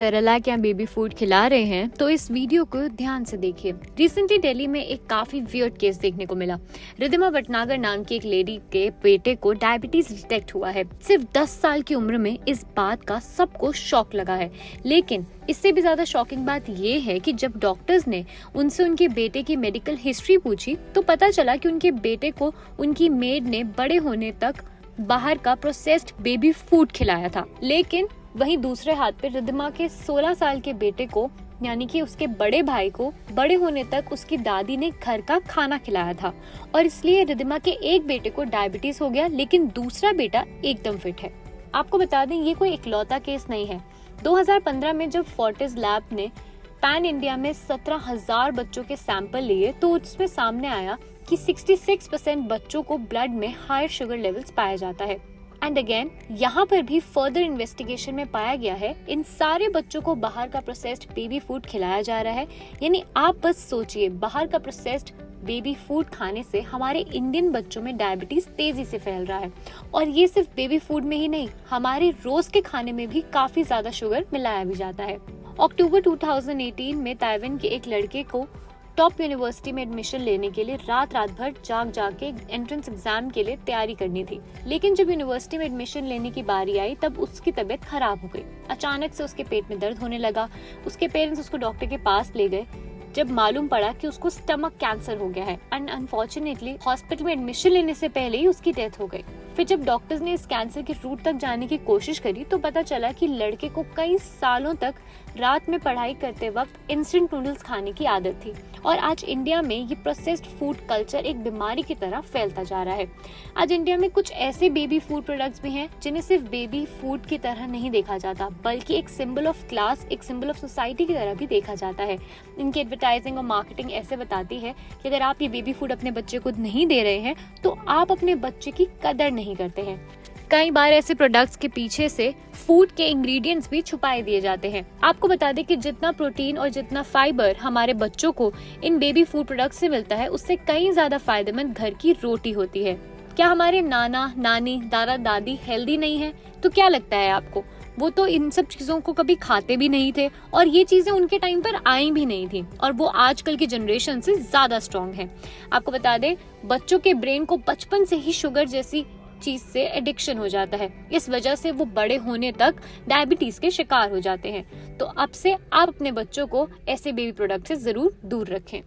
Cerelac या baby food खिला रहे हैं तो इस वीडियो को ध्यान से देखिए। रिसेंटली दिल्ली में एक काफी वियर्ड केस देखने को मिला। रिद्धिमा भटनागर नाम की एक लेडी के बेटे को डायबिटीज डिटेक्ट हुआ है। सिर्फ 10 साल की उम्र में इस बात का सबको शॉक लगा है। लेकिन इससे भी ज्यादा शॉकिंग बात ये है कि जब डॉक्टर्स ने उनसे उनके बेटे की मेडिकल हिस्ट्री पूछी तो पता चला कि उनके बेटे को उनकी मेड ने बड़े होने तक बाहर का प्रोसेस्ड बेबी फूड खिलाया था। लेकिन वहीं दूसरे हाथ पे रिद्धिमा के 16 साल के बेटे को यानी कि उसके बड़े भाई को बड़े होने तक उसकी दादी ने घर का खाना खिलाया था और इसलिए रिद्धिमा के एक बेटे को डायबिटीज हो गया, लेकिन दूसरा बेटा एकदम फिट है। आपको बता दें ये कोई इकलौता केस नहीं है। 2015 में जब फोर्टिस लैब ने पैन इंडिया में 17,000 बच्चों के सैंपल लिए तो उसमें सामने आया कि 66% बच्चों को ब्लड में हायर शुगर लेवल्स पाया जाता है। एंड अगेन यहाँ पर भी फर्दर इन्वेस्टिगेशन में पाया गया है इन सारे बच्चों को बाहर का प्रोसेस्ड बेबी फूड खिलाया जा रहा है। यानी आप बस सोचिए, बाहर का प्रोसेस्ड बेबी फूड खाने से हमारे इंडियन बच्चों में डायबिटीज तेजी से फैल रहा है। और ये सिर्फ बेबी फूड में ही नहीं, हमारे रोज के खाने में भी काफी ज्यादा शुगर मिलाया भी जाता है। अक्टूबर 2018 में ताइवान के एक लड़के को टॉप यूनिवर्सिटी में एडमिशन लेने के लिए रात भर जाग के एंट्रेंस एग्जाम के लिए तैयारी करनी थी। लेकिन जब यूनिवर्सिटी में एडमिशन लेने की बारी आई तब उसकी तबीयत खराब हो गई। अचानक से उसके पेट में दर्द होने लगा। उसके पेरेंट्स उसको डॉक्टर के पास ले गए जब मालूम पड़ा कि उसको स्टमक कैंसर हो गया है। एंड अनफॉर्चुनेटली हॉस्पिटल में एडमिशन लेने से पहले ही उसकी डेथ हो गई। फिर जब डॉक्टर्स ने इस कैंसर के रूट तक जाने की कोशिश करी तो पता चला कि लड़के को कई सालों तक रात में पढ़ाई करते वक्त इंस्टेंट नूडल्स खाने की आदत थी। और आज इंडिया में ये प्रोसेस्ड फूड कल्चर एक बीमारी की तरह फैलता जा रहा है। आज इंडिया में कुछ ऐसे बेबी फूड प्रोडक्ट्स भी हैं जिन्हें सिर्फ बेबी फूड की तरह नहीं देखा जाता, बल्कि एक सिंबल ऑफ क्लास, एक सिंबल ऑफ सोसाइटी की तरह भी देखा जाता है। इनकी एडवर्टाइजिंग और मार्केटिंग ऐसे बताती है कि अगर आप ये बेबी फूड अपने बच्चे को नहीं दे रहे हैं तो आप अपने बच्चे की कदर नहीं करते हैं। कई बार ऐसे प्रोडक्ट्स के पीछे से फूड के इंग्रेडिएंट्स भी छुपाए दिए जाते हैं। आपको बता दें कि जितना प्रोटीन और जितना फाइबर हमारे बच्चों को इन बेबी फूड प्रोडक्ट्स से मिलता है, उससे कहीं ज्यादा फायदेमंद घर की रोटी होती है। क्या हमारे नाना नानी दादा दादी हेल्दी नहीं है? तो क्या लगता है आपको, वो तो इन सब चीजों को कभी खाते भी नहीं थे और ये चीजें उनके टाइम पर आई भी नहीं थी और वो आजकल की जनरेशन से ज्यादा स्ट्रॉन्ग है। आपको बता दें बच्चों के ब्रेन को बचपन से ही शुगर जैसी चीज से एडिक्शन हो जाता है। इस वजह से वो बड़े होने तक डायबिटीज के शिकार हो जाते हैं। तो अब से आप अपने बच्चों को ऐसे बेबी प्रोडक्ट से जरूर दूर रखें।